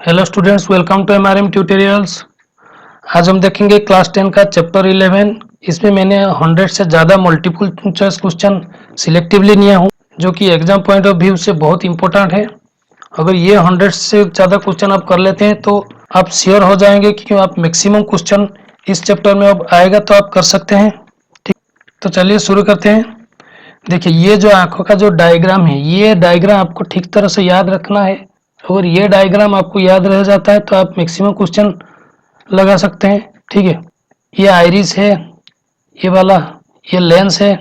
Hello students, welcome to MRM tutorials. आज हम देखेंगे क्लास 10 का चैप्टर 11। इसमें मैंने 100 से ज़्यादा मल्टीपल चॉइस क्वेश्चन सिलेक्टिवली लिया हूँ, जो कि एग्जाम पॉइंट ऑफ व्यू से बहुत इंपॉर्टेंट है। अगर ये 100 से ज़्यादा क्वेश्चन आप कर लेते हैं तो आप श्योर हो जाएंगे कि आप मैक्सिमम क्वेश्चन इस चैप्टर में अब आएगा तो आप कर सकते हैं। ठीक, तो चलिए शुरू करते हैं। देखिए, ये जो आंखों का जो डायग्राम है, ये डायग्राम आपको ठीक तरह से याद रखना है। अगर ये डायग्राम आपको याद रह जाता है तो आप मैक्सिमम क्वेश्चन लगा सकते हैं। ठीक है, ये आइरिस है, ये वाला, ये लेंस है,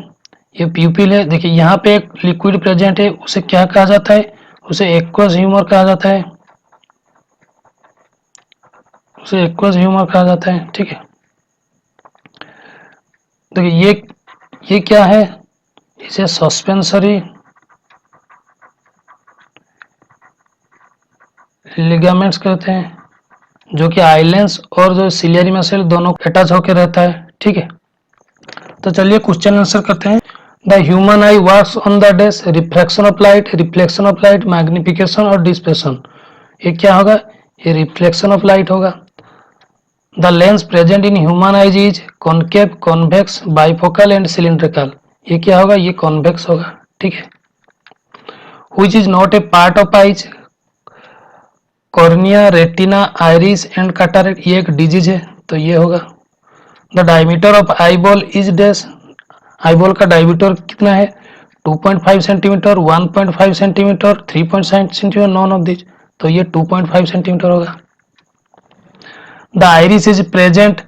ये प्यूपिल है। देखिए यहाँ पे एक लिक्विड प्रेजेंट है, उसे क्या कहा जाता है? उसे एक्वस ह्यूमर कहा जाता है। उसे एक्वस ह्यूमर कहा जाता है। ठीक है, देखिए ये क्या है? इसे सस्पेंसरी लिगामेंट्स कहते हैं, जो कि आइलेंस और जो सिलियरी मसल दोनों अटैच होकर रहता है। ठीक है, तो चलिए क्वेश्चन आंसर करते हैं। The human eye works on the डेस रिफ्लेक्शन ऑफ लाइट, मैग्निफिकेशन और डिस्पर्शन। ये क्या होगा? ये रिफ्लेक्शन ऑफ लाइट होगा। The lens present in human eyes is concave, convex, bifocal and cylindrical. ये क्या होगा? ये कॉन्वेक्स होगा। ठीक है, which is not a part of eyes, cornea, retina, iris and cataract. ये एक डिजीज है, तो ये होगा। The diameter of eyeball is dash. Eyeball का डायमीटर कितना है? 2.5 centimetre, 1.5 centimetre, 3.5 centimetre, none of this. तो ये 2.5 सेंटीमीटर होगा। The iris is present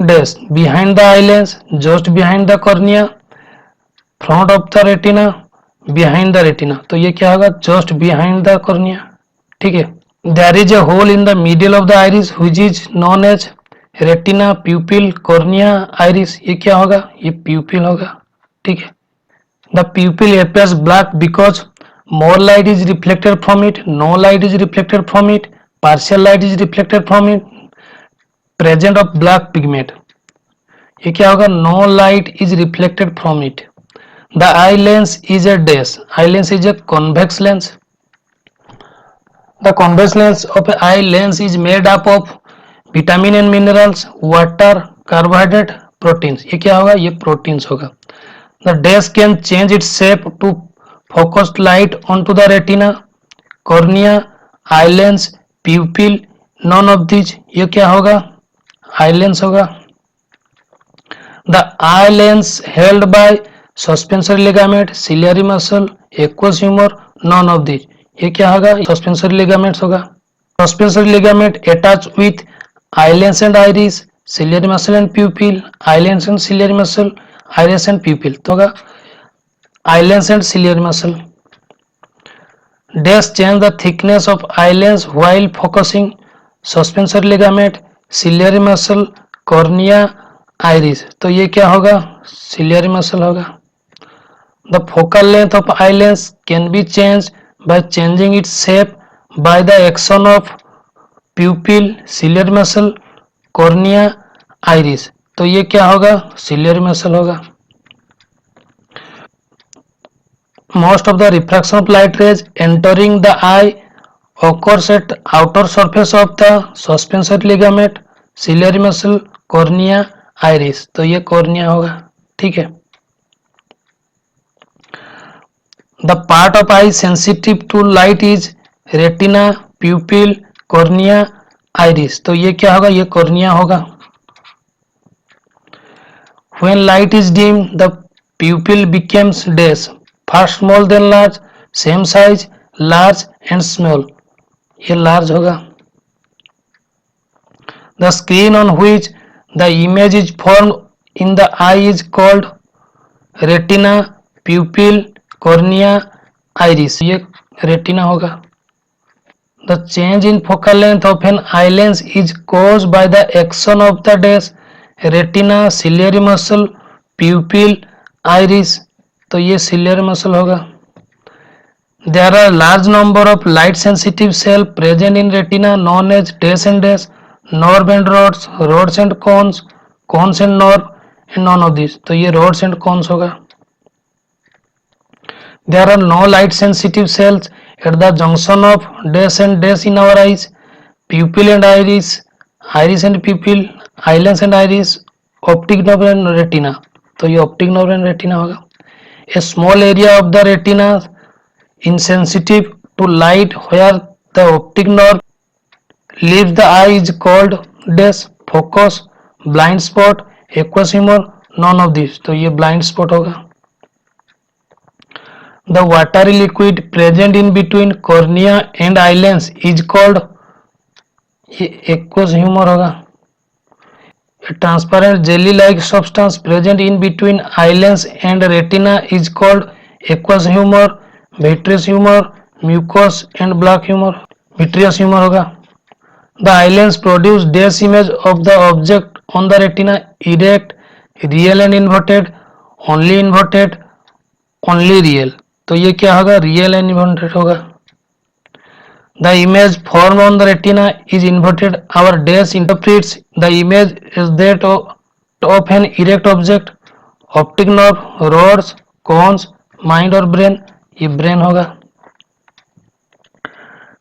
dash behind the eye lens, just behind the cornea, front of the retina, behind the retina. तो ये क्या होगा? Just behind the cornea. ठीक है, there is a hole in the middle of the iris which is known as retina, pupil, cornea, iris. ये क्या होगा? ये प्यूपिल होगा। ठीक है, the प्यूपिल appears black because more light is reflected from it, no light is reflected from it, partial light is reflected from it, present of black pigment। ये क्या होगा? no light is reflected from it। the eye lens is a dash, eye lens is a convex lens। the convex lens of an eye lens is made up of vitamin and minerals, water, carbohydrate, proteins। ये क्या होगा? ये proteins होगा। the dash can change its shape to focused light onto the retina, cornea, eye lens, pupil, none of these। ये क्या होगा? eye lens होगा। the eye lens held by suspensory ligament, ciliary muscle, aqueous humor, none of these। ये क्या होगा? suspensory ligaments होगा। suspensory ligament attach with eye lens and iris, ciliary muscle and pupil, eye lens and ciliary muscle, iris and pupil। तो होगा eye lens and ciliary muscle। Dash change the thickness of eye lens while focusing, suspensory ligament, ciliary muscle, cornea, iris। तो ये क्या होगा? ciliary muscle होगा। The focal length of eye lens can be changed by changing its shape by the action of pupil, ciliary muscle, cornea, iris। तो ये क्या होगा? ciliary muscle होगा। Most of the refraction of light rays entering the eye occurs at outer surface of the suspensory ligament, ciliary muscle, cornea, iris। तो ये cornea होगा। ठीक है, the part of eye sensitive to light is retina, pupil, cornea, iris। तो ये क्या होगा? ये cornea होगा। When light is dim, the pupil becomes dash, first small then large, same size, large and small। ये large होगा। The screen on which the image is formed in the eye is called retina, pupil, cornea, iris। ये retina होगा। The change in focal length of an eye lens is caused by the action of the dash, retina, ciliary muscle, pupil, iris। तो ये ciliary muscle होगा। There are large number of light sensitive cells present in retina known as dash and dash, nerve and rods, rods and cones, cones and nerve, and none of these। तो ये rods and cones होगा। There are no light sensitive cells at the junction of dash and dash in our eyes, pupil and iris, iris and pupil, eyelens and iris, optic nerve and retina. तो ये optic nerve and retina होगा. A small area of the retina insensitive to light where the optic nerve leaves the eye is called dash, focus, blind spot, aqueous humor, none of these. तो ये blind spot होगा. The watery liquid present in between cornea and eyelens is called, ये aqueous humor होगा. A transparent jelly-like substance present in between eyelens and retina is called aqueous humor, vitreous humor, mucous and black humor. Vitreous humor होगा. The eyelens produce dash image of the object on the retina, erect, real and inverted, only real. तो ये क्या होगा? Real and inverted होगा. The image formed on the retina is inverted. Our dash interprets the image as that of an erect object. Optic nerve, rods, cones, mind और brain. ये brain होगा.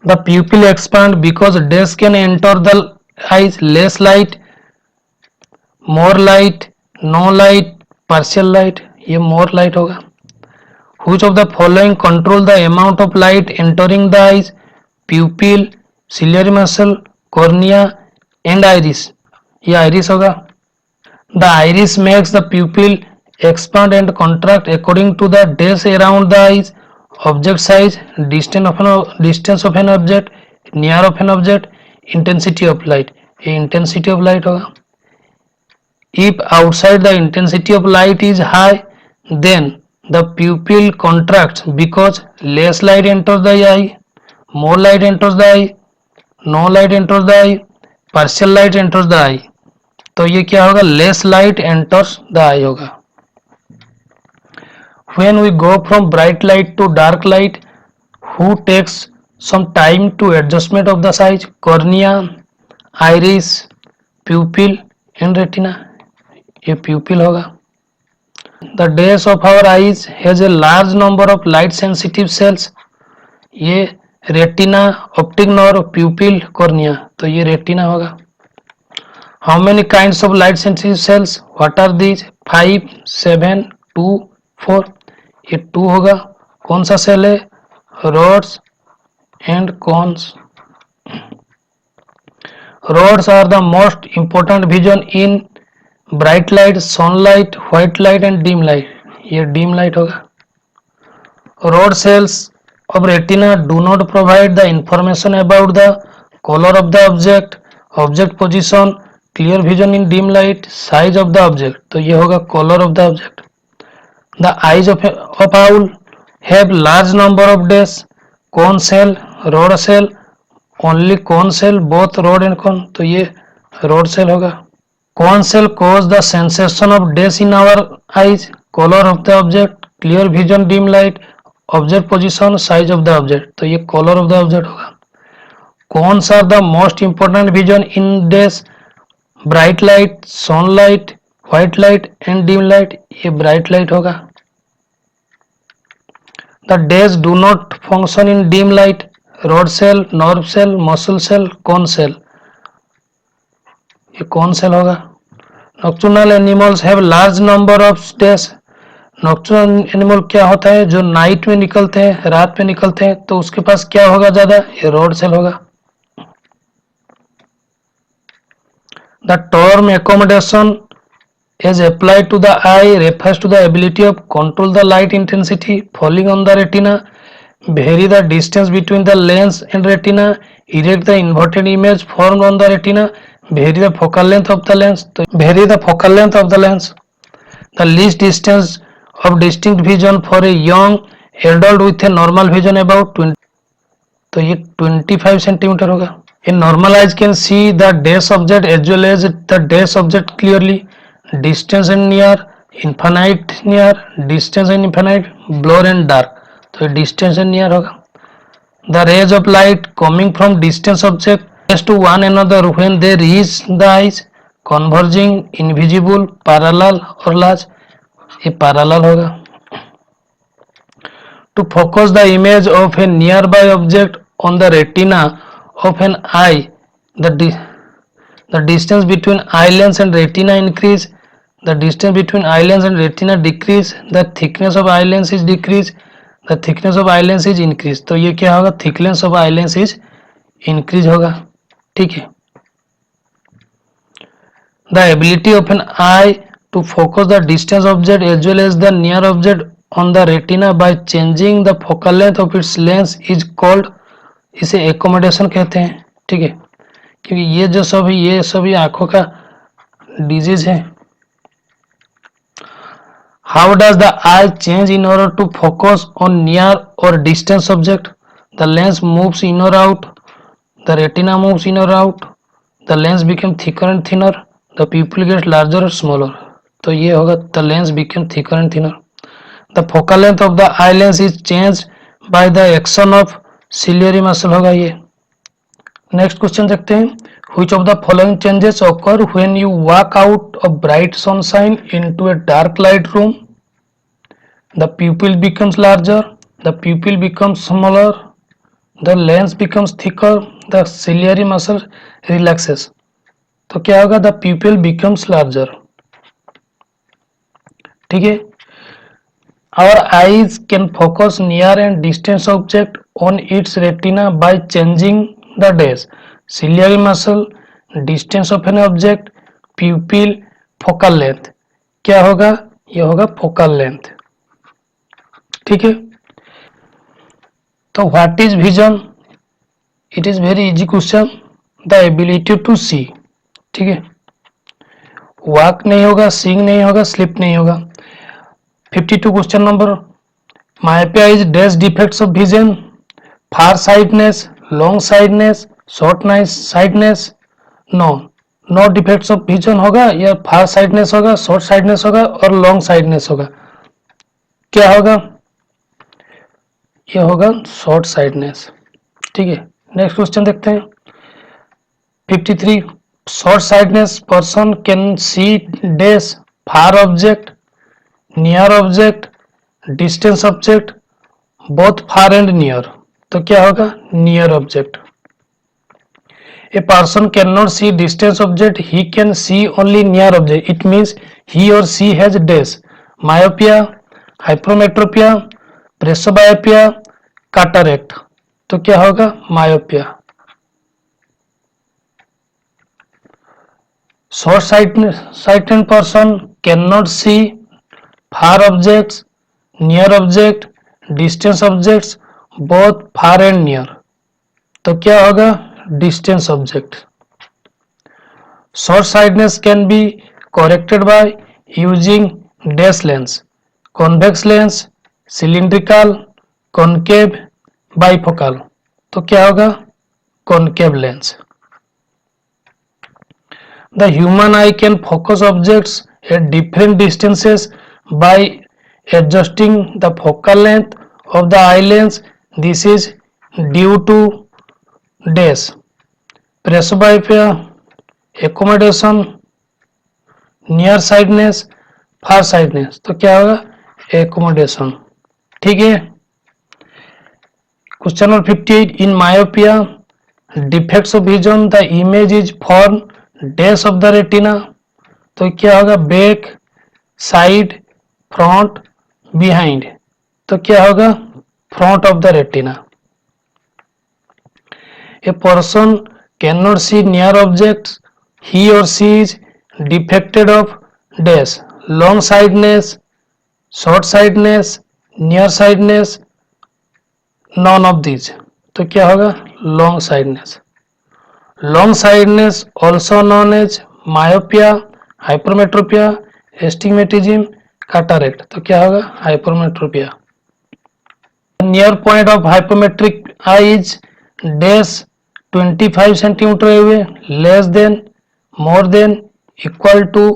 The pupil expand because dash can enter the eyes. Less light, more light, no light, partial light. ये more light होगा. Which of the following control the amount of light entering the eyes? Pupil, ciliary muscle, cornea and iris. ये iris होगा. The iris makes the pupil expand and contract according to the dash around the eyes, object size, distance of an object, near of an object, intensity of light. ये intensity of light होगा. If outside the intensity of light is high, then the pupil contracts because less light enters the eye, more light enters the eye, no light enters the eye, partial light enters the eye. तो ये क्या होगा? less light enters the eye होगा. When we go from bright light to dark light, who takes some time to adjustment of the size? Cornea, iris, pupil and retina. ये pupil होगा. The dash of our eyes has a large number of light sensitive cells. ये retina, optic nerve, pupil, cornea. तो ये retina होगा. How many kinds of light sensitive cells? What are these? 5, 7, 2, 4. ये 2 होगा. कौन सा सेल है? Rods and cones. Rods are the most important vision in bright light, sunlight, white light and dim light. ये dim light होगा. Rod cells of retina do not provide the information about the color of the object, object position, clear vision in dim light, size of the object. तो ये होगा color of the object. The eyes of owl have large number of dash, cone cell, rod cell, only cone cell, both rod and cone. तो ये rod cell होगा. Cone cell cause the sensation of dash in our eyes, color of the object, clear vision, dim light, object position, size of the object. तो ये color of the object होगा. Cones are the most important vision in dash, bright light, sunlight, white light and dim light. ये bright light होगा. The dash do not function in dim light. Rod cell, nerve cell, muscle cell, cone cell. ये cone cell होगा. Nocturnal animals have large number of dash. Nocturnal animal क्या होता है? जो night में निकलते हैं, रात में निकलते हैं, तो उसके पास क्या होगा ज्यादा? ये rod cell होगा. The term accommodation as applied to the eye refers to the ability of control the light intensity falling on the retina, vary the distance between the lens and retina, erect the inverted image formed on the retina, vary the focal length of the lens. तो vary the focal length of the lens. The least distance of distinct vision for a young adult with a normal vision about 20. तो ये 25 centimetre होगा. A normal eyes can see the dash object as well as the dash object clearly. Distance and near, infinite near, distance and infinite, blur and dark. तो distance and near होगा. The rays of light coming from distant object as to one another when they reach the eyes, converging, invisible, parallel or large. ये parallel होगा. to focus the image of a nearby object on the retina of an eye, the distance between eye lens and retina increase, the distance between eye lens and retina decrease, the thickness of eye lens is decrease, the thickness of eye lens is increase. तो ये क्या होगा, thickness of eye lens is increase होगा. ठीक है. The ability of an eye to focus the distant object as well as the near object on the retina by changing the focal length of its lens is called, इसे accommodation कहते हैं. ठीक है, क्योंकि ये जो सभी ये सभी आंखों का डिजीज है. How does the eye change in order to focus on near or distant subject? The lens moves in or out, the retina moves in or out, the lens becomes thicker and thinner, the pupil gets larger or smaller. तो ये होगा the lens became thicker and thinner. The focal length of the eye lens is changed by the action of ciliary muscle होगा ये. Next question देखते हैं. Which of the following changes occur when you walk out of bright sunshine into a dark light room? The pupil becomes larger, the pupil becomes smaller, the lens becomes thicker, the ciliary muscle relaxes. तो क्या होगा, the pupil becomes larger. ठीक है. Our eyes can focus near and distant object on its retina by changing the days, ciliary muscle, distance of an object, pupil, focal length. क्या होगा, ये होगा focal length. ठीक है. तो what is vision? It is very easy question. The ability to see. ठीक है. Walk नहीं होगा, सीइंग नहीं होगा, स्लिप नहीं होगा. 52 question number. Myopia is dash defects of vision? Far sightedness, long sightedness, short sightedness. No defects of vision होगा, या फार साइडनेस होगा, शॉर्ट साइडनेस होगा और लॉन्ग साइडनेस होगा. क्या होगा, ये होगा शॉर्ट साइडनेस. ठीक है. नेक्स्ट क्वेश्चन देखते हैं. 53. Short sightedness person can see dash far object, near object, distance object, both far and near. तो क्या होगा, near object. A person can not see distance object, he can see only near object. It means he or see has dash myopia, hypermetropia, presbyopia, cataract. तो क्या होगा, myopia. Short sighted person can not see far objects, near object, distance objects, both far and near. तो क्या होगा, distance object. Short sightedness can be corrected bye using dash lens, convex lens, cylindrical, concave, bifocal. तो क्या होगा, concave lens. The human eye can focus objects at different distances by adjusting the focal length of the eye lens. This is due to dash presbyopia, accommodation, nearsightedness, farsightedness. तो क्या होगा, accommodation. ठीक है. Question number 58. In myopia, defects of vision, the image is formed dash of the retina. तो क्या होगा, back, side, front, behind. तो क्या होगा, front of the retina. A person can not see near objects, he or see is defected of dash long sightedness, short sightedness, near sightedness, none of these. तो क्या होगा, long sightedness. Long sightedness also known as myopia, hypermetropia, astigmatism, cataract. तो क्या होगा, hypermetropia. Near point of hypermetric eye is dash 25 centimeter away, less than, more than, equal to,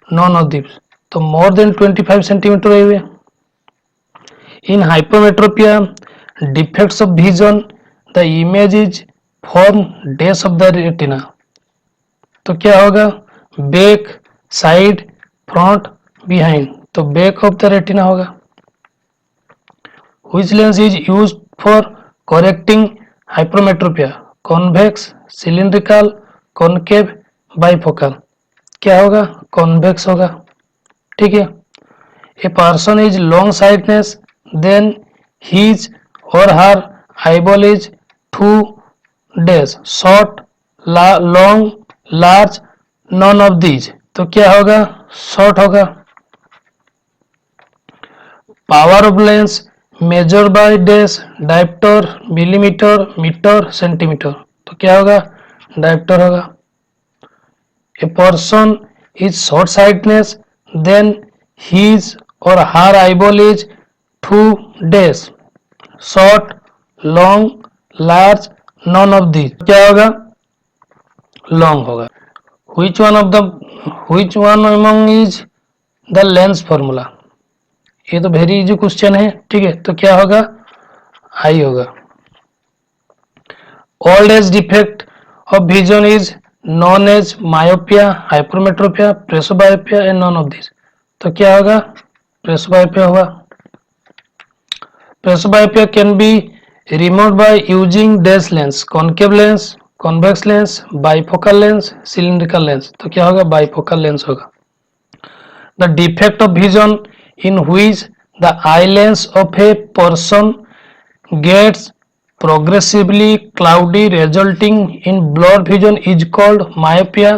none of these. तो more than 25 centimeter away. In hypermetropia, defects of vision, the image is form dash of the retina. तो क्या होगा, back, side, front, behind. तो back of the retina होगा. Which lens is used for correcting hypermetropia? Convex, cylindrical, concave, bifocal. क्या होगा? Convex होगा. ठीक है. A person is long sightedness, then his or her eyeball is too dash short, long, large, none of these. तो क्या होगा? Short होगा. Power of lens measure by dash dioptre, millimetre, metre, centimetre. तो क्या होगा? डायप्टर होगा. A person is short sightedness, then his or her eyeball is too dash short, long, large, none of these. क्या होगा? Long होगा. Which one among is the lens formula? ये तो very easy question है. ठीक है, तो क्या होगा? आई होगा. Old age defect of vision is known as myopia, hypermetropia, presbyopia and none of this. तो क्या होगा? प्रेसोबायोपिया होगा. Presbyopia can be removed by using dash lens, concave lens, convex lens, bifocal lens, cylindrical lens. तो क्या होगा? Bifocal lens होगा. The defect of vision in which the eye lens of a person gets progressively cloudy resulting in blurred vision is called myopia,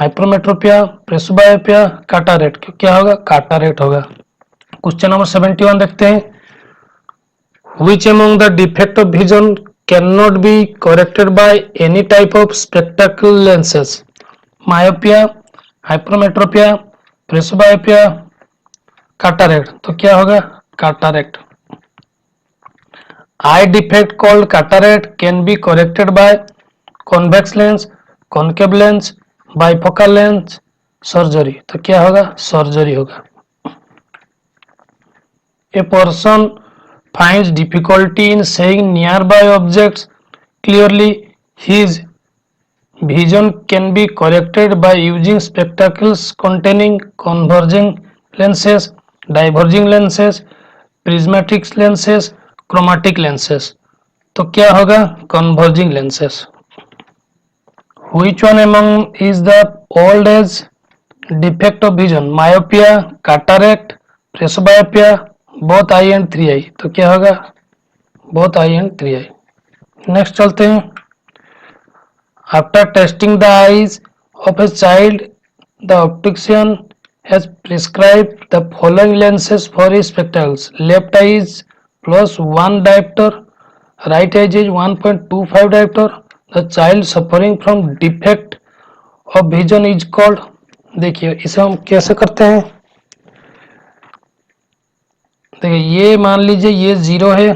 hypermetropia, presbyopia, cataract. क्या होगा? cataract होगा. Question number 71 देखते हैं. Which among the defect of vision cannot be corrected by any type of spectacle lenses? myopia, hypermetropia, presbyopia, cataract. तो क्या होगा? Cataract. I defect called cataract can be corrected by convex lens, concave lens, bifocal lens, surgery. तो क्या होगा? Surgery होगा. A person finds difficulty in seeing near by objects clearly, his vision can be corrected by using spectacles containing converging lenses, diverging lenses, prismatic lenses, chromatic lenses. तो क्या होगा? converging lenses. Which one among is the old age defect of vision? myopia, cataract, presbyopia, both eye and 3 eye. तो क्या होगा? both eye and 3 eye. Next चलते हैं. After testing the eyes of a child, the optician has prescribed the following lenses for his spectacles. Left eye is +1 diopter, right eye is 1.25 diopter. The child suffering from defect of vision is called. देखिए इसे हम कैसे करते हैं. देखिए ये मान लीजिए ये 0 है,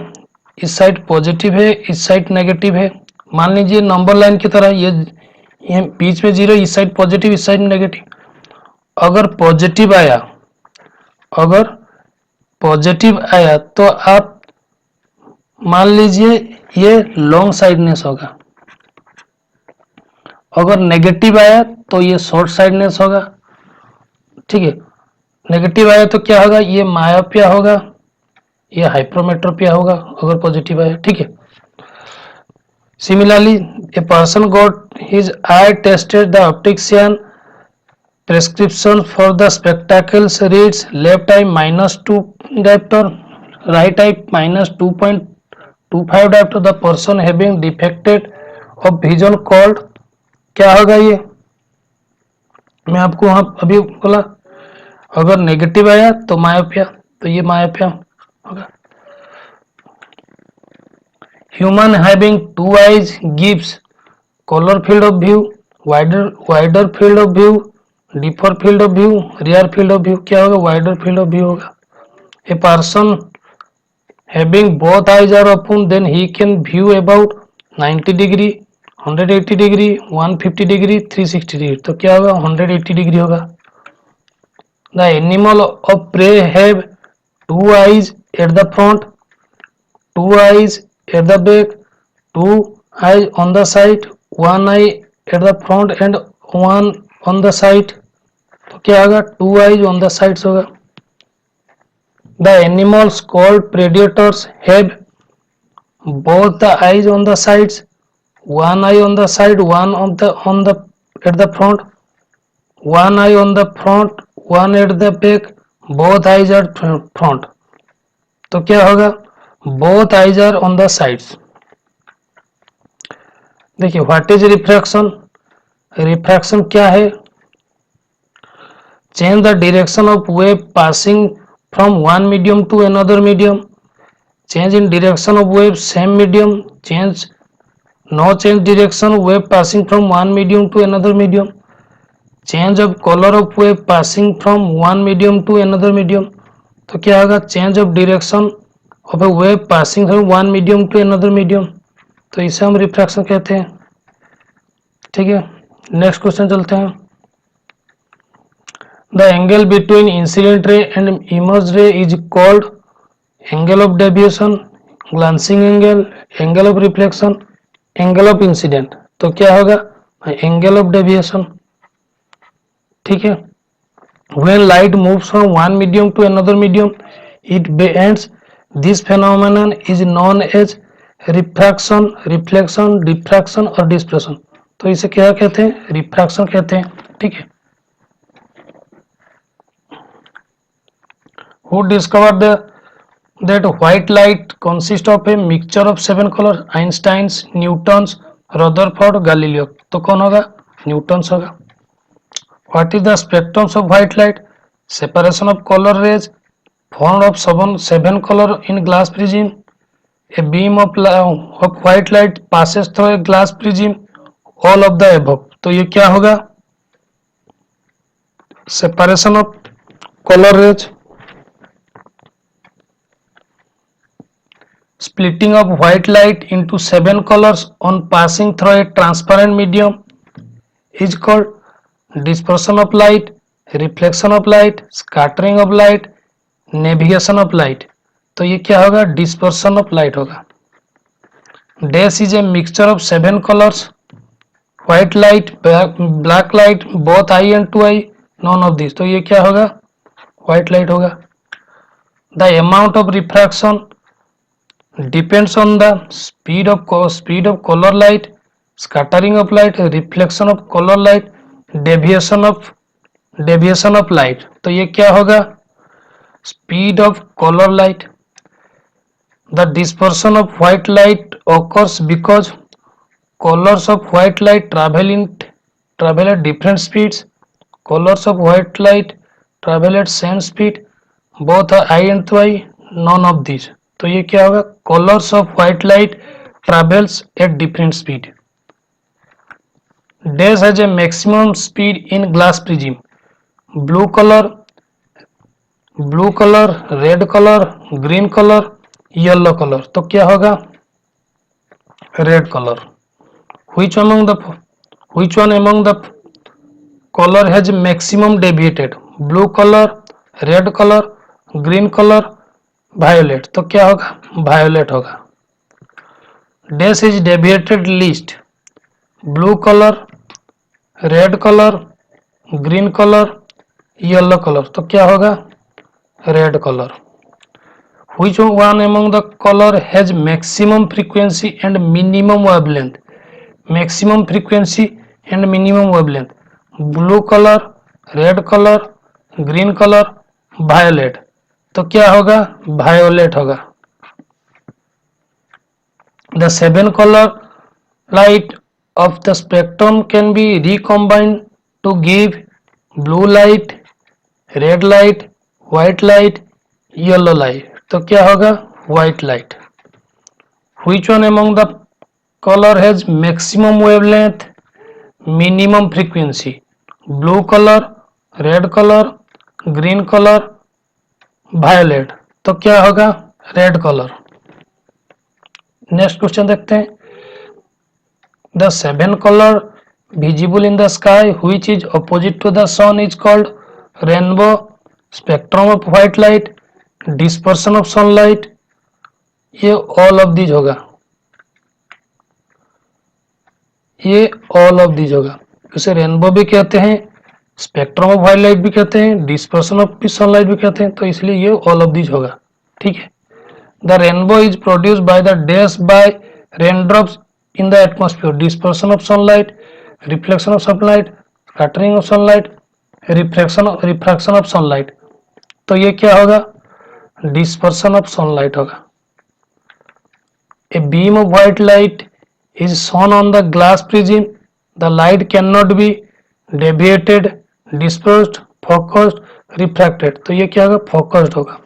इस साइड पॉजिटिव है, इस साइड नेगेटिव है. मान लीजिए नंबर लाइन की तरह ये बीच में 0, इस साइड पॉजिटिव, इस साइड नेगेटिव. अगर पॉजिटिव आया तो आप मान लीजिए ये लॉन्ग साइडनेस होगा. अगर नेगेटिव आया तो ये शॉर्ट साइडनेस होगा. ठीक है, नेगेटिव आया तो क्या होगा? ये मायोपिया होगा, ये हाइपरमेट्रोपिया होगा अगर पॉजिटिव आया. ठीक है. Similarly, a person got his eye tested. The optician prescription for the spectacles reads left eye -2 diopter, right eye -2.25 diopter. The person having defected of vision called. क्या होगा ये? मैं आपको वहां अभी बोला अगर नेगेटिव आया तो मायोपिया, तो ये मायोपिया होगा. Human having 2 eyes gives color field of view, wider field of view, deeper field of view, rear field of view. क्या होगा? wider field of view होगा. A person having both eyes are open, then he can view about 90 degree, 180 degree, 150 degree, 360 degree. तो क्या होगा? 180 degree होगा. The animal of prey have 2 eyes at the front, 2 eyes at the back, 2 eyes on the side, 1 eye at the front and 1 on the side. तो क्या होगा? 2 eyes on the sides होगा. The animals called predators have both the eyes on the sides, one eye on the side, one on the at the front, one eye on the front, one at the back, both eyes are front. तो क्या होगा? both eyes are on the sides. देखिए what is refraction? Refraction क्या है? Change the direction of wave passing from one medium to another medium. Change in direction of wave same medium. Change no change direction wave passing from one medium to another medium. Change of colour of wave passing from one medium to another medium. तो क्या होगा? Change of direction of a wave passing from one medium to another medium. तो इसे हम refraction कहते हैं. ठीक है, नेक्स्ट क्वेश्चन चलते हैं. The angle between incident ray and emerge ray is called angle of deviation, glancing angle, angle of reflection, angle of incident. तो क्या होगा? Angle of deviation. ठीक है. When light moves from one medium to another medium, it bends. This phenomenon is known as refraction, reflection, diffraction और dispersion. तो इसे क्या कहते हैं? रिफ्रैक्शन कहते हैं. ठीक है. Who discovered that white light consists of a mixture of 7 colors? Einstein's, Newton's, Rutherford, Galileo. तो कौन होगा? न्यूटन्स होगा. What is the spectrum of white light? Separation of color rays formed of seven color in glass prism. A beam of white light passes through a glass prism. All of the above. तो ये क्या होगा? Separation of color rays. Splitting of white light into 7 colors on passing through a transparent medium is called dispersion of light, reflection of light, scattering of light, navigation of light. तो ये क्या होगा? dispersion of light होगा. Dash is a mixture of 7 colors, white light, black light, both eye and two eye, none of these. तो ये क्या होगा? white light होगा. The amount of refraction depends on the speed of color light, scattering of light, reflection of color light, deviation of light. तो ये क्या होगा? speed of color light. The dispersion of white light occurs because colors of white light travel at different speeds. Colors of white light travel at same speed. Both are eye and eye, none of these. तो ये क्या होगा? colors of white light travels at different speed. Dash has a maximum speed in glass prism. Blue color, red color, green color, yellow color. तो क्या होगा? red color. Which one among the color has maximum deviated? Blue color, red color, green color, violet. तो क्या होगा? violet होगा. Dash is deviated least. Blue color, red color, green color, yellow color. तो क्या होगा? red color. Which one among the color has maximum frequency and minimum wavelength? Maximum frequency and minimum wavelength. Blue color, red color, green color, violet. तो क्या होगा? violet होगा. The 7 color light of the spectrum can be recombined to give blue light, red light, white light, yellow light. तो क्या होगा? white light. Which one among the color has maximum wavelength, minimum frequency? Blue color, red color, green color, violet. तो क्या होगा? red color. Next question देखते हैं. The 7 color visible in the sky which is opposite to the sun is called rainbow. Spectrum of white light, dispersion of sunlight. ये all of these होगा. ये all of these होगा. इसे rainbow भी कहते हैं, स्पेक्ट्रम ऑफ वाइट लाइट भी कहते हैं, डिस्पर्सन ऑफ सनलाइट भी कहते हैं, तो इसलिए ये ऑल ऑफ दिस होगा। ठीक है। The rainbow is produced by the dash by raindrops in the atmosphere, dispersion of sunlight, reflection of sunlight, scattering of sunlight, refraction of sunlight. तो ये क्या होगा? डिस्पर्सन ऑफ सनलाइट होगा। A beam of white light is shone on the glass prism. The light cannot be deviated, dispersed, focused, refracted. तो ये क्या होगा? Focused होगा।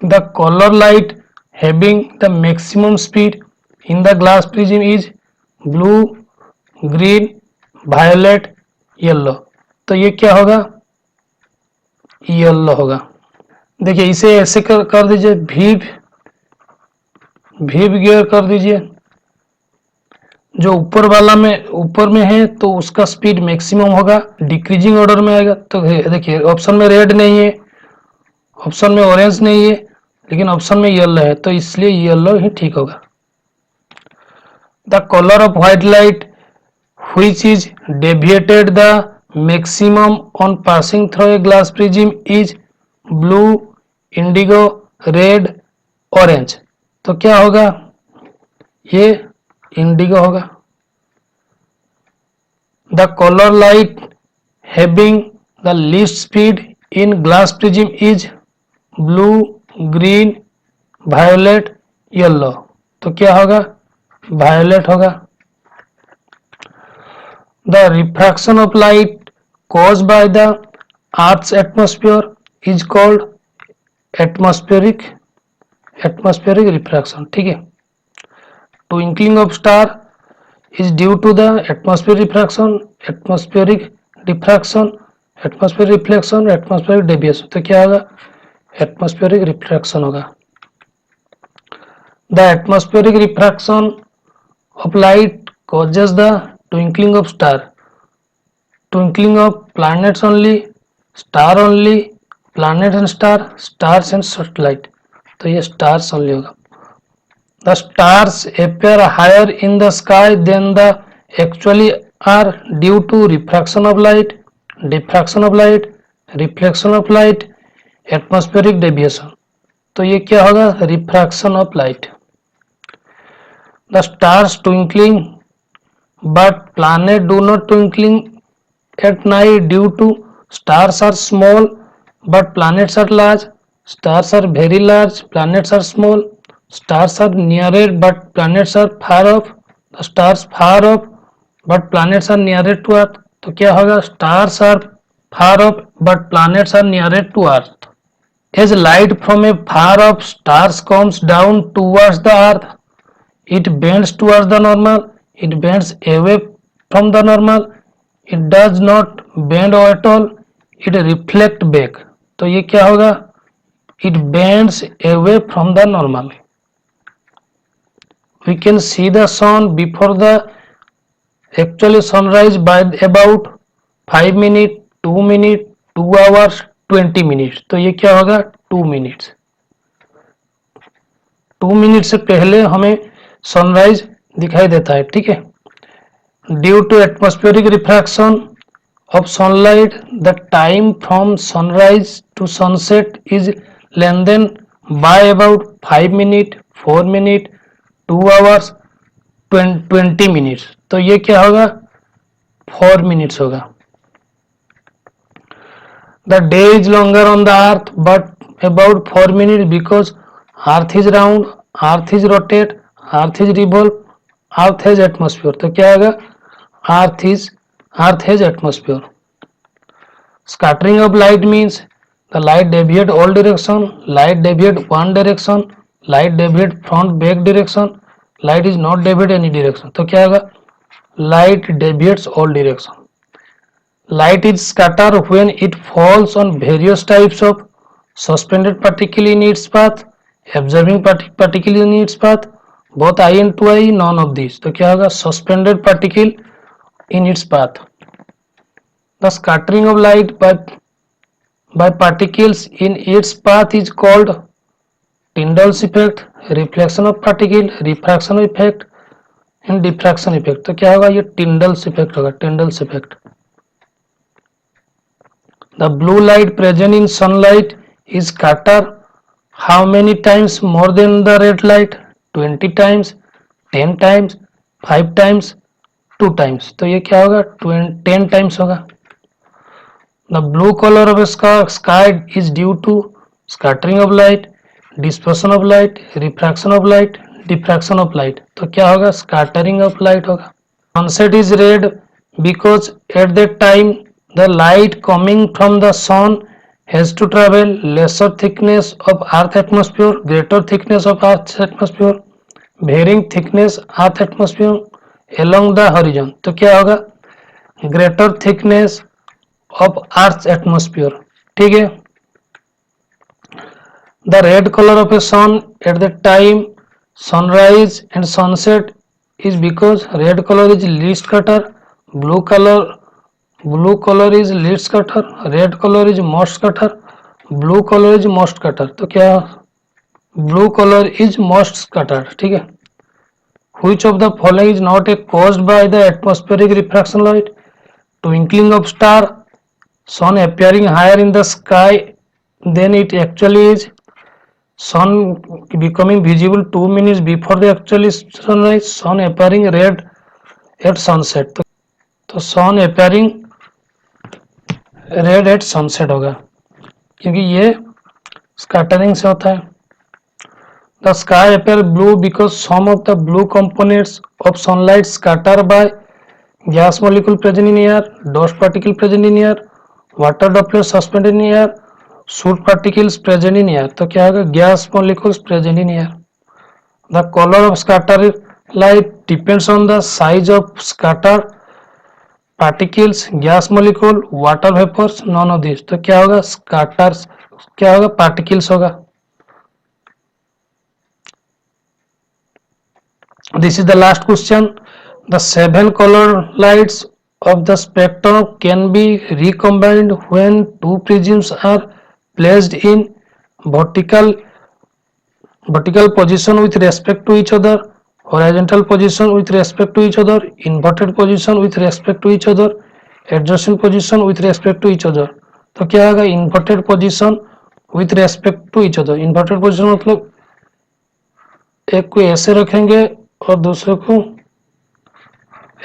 The color light having the maximum speed in the glass prism is blue, green, violet, yellow. तो ये क्या होगा? Yellow होगा। देखिए इसे ऐसे कर दीजिए, वी गियर कर दीजिए। जो ऊपर में है तो उसका स्पीड मैक्सिमम होगा, डिक्रीजिंग ऑर्डर में आएगा। तो देखिए ऑप्शन में रेड नहीं है, ऑप्शन में ऑरेंज नहीं है, लेकिन ऑप्शन में येलो है, तो इसलिए येलो ही ठीक होगा। The colour of white light which is deviated the maximum on passing through a glass prism is blue, indigo, red, orange. तो क्या होगा? ये इंडिगो होगा। The colour light having the least speed in glass prism is blue, green, violet, yellow. तो क्या होगा? Violet होगा। The refraction of light caused by the earth's atmosphere is called atmospheric refraction. ठीक है। Twinkling of star is due to the atmospheric refraction, atmospheric diffraction, atmospheric reflection, atmospheric deviation। तो क्या होगा? atmospheric refraction होगा। The atmospheric refraction of light causes the twinkling of star, twinkling of planets only, star only, planets and star, stars and satellite। तो ये stars only होगा। The stars appear higher in the sky than the actually are due to refraction of light, diffraction of light, reflection of light, atmospheric deviation। तो ये क्या होगा? refraction of light। The stars twinkling but planets do not twinkling at night due to stars are small but planets are large, stars are very large, planets are small, stars are nearer but planets are far off, the stars far off but planets are nearer to earth। तो क्या होगा? stars are far off but planets are nearer to earth। as light from a far off stars comes down towards the earth, it bends towards the normal, it bends away from the normal, it does not bend at all, it reflect back। तो ये क्या होगा? it bends away from the normal। we can see the sun before the actually sunrise by about 5 minutes, 2 minutes, 2 hours, 20 minutes। तो ये क्या होगा? 2 minutes। 2 minute से पहले हमें सनराइज दिखाई देता है। ठीक है। Due to atmospheric refraction of sunlight, the time from sunrise to sunset is lengthened by about 5 minutes, 4 minutes, 2 hours, 20 minutes। तो ये क्या होगा? 4 minutes होगा। The day is longer on the earth but about 4 minutes because earth is round, earth is rotate, earth is revolve, earth has atmosphere। तो क्या होगा? earth has atmosphere। Scattering of light means the light deviate all direction, light deviate one direction, light deviate front back direction, light is not deviate any direction। तो क्या होगा? light deviates all direction। light is scattered when it falls on various types of suspended particle in its path, observing particle in its path, both I and 2I, none of these। तो क्या होगा? suspended particle in its path। The scattering of light by particles in its path is called Tyndall's effect, reflection of particle, refraction effect and diffraction effect। तो क्या होगा? ये Tyndall's effect होगा, Tyndall's effect। The blue light present in sunlight is scatter how many times more than the red light? 20 times, 10 times, 5 times, 2 times. तो ये क्या होगा? 10 times होगा. The blue color of a sky is due to scattering of light, dispersion of light, refraction of light, diffraction of light. तो क्या होगा? Scattering of light होगा. Sunset is red because at that time the light coming from the sun has to travel lesser thickness of earth atmosphere, greater thickness of earth's atmosphere, varying thickness earth atmosphere along the horizon. तो क्या होगा? greater thickness of earth's atmosphere. ठीक है. The red color of a sun at the time sunrise and sunset is because red color is least scatter, blue color is least scatter, red color is most scatter, blue color is most scatter. तो क्या? blue color is most scatter. ठीक है. Which of the following is not a caused by the atmospheric refraction light? Twinkling of star, sun appearing higher in the sky than it actually is, sun becoming visible 2 minutes before the actual sunrise, sun appearing red at sunset. तो sun appearing red at sunset होगा क्योंकि ये scattering से होता है. The sky appear blue because some of the blue components of sunlight scatter by gas molecule present in air, dust particle present in air, water droplets suspended in air, soot particles present in air. तो क्या होगा? gas molecules present in air. The color of scattered light depends on the size of scattered particles, gas molecule, water vapors, none of these. तो क्या होगा? scatters क्या होगा? particles होगा. This is the last question. The 7 color lights of the spectrum can be recombined when two prisms are placed in vertical position with respect to each other, horizontal position with respect to each other, inverted position with respect to each other, adjacent position with respect to each other. तो क्या होगा? inverted position with respect to each other. inverted position मतलब एक को ऐसे रखेंगे और दूसरे को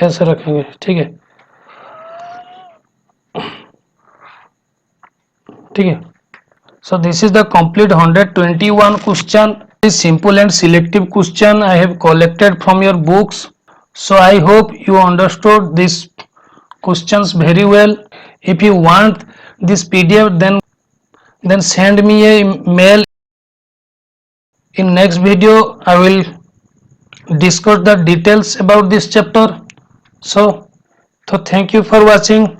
ऐसे रखेंगे. ठीक है. ठीक है. So this is the complete 121 question. This simple and selective question I have collected from your books. So I hope you understood these questions very well. If you want this PDF, then send me a mail. In next video I will discuss the details about this chapter. So thank you for watching.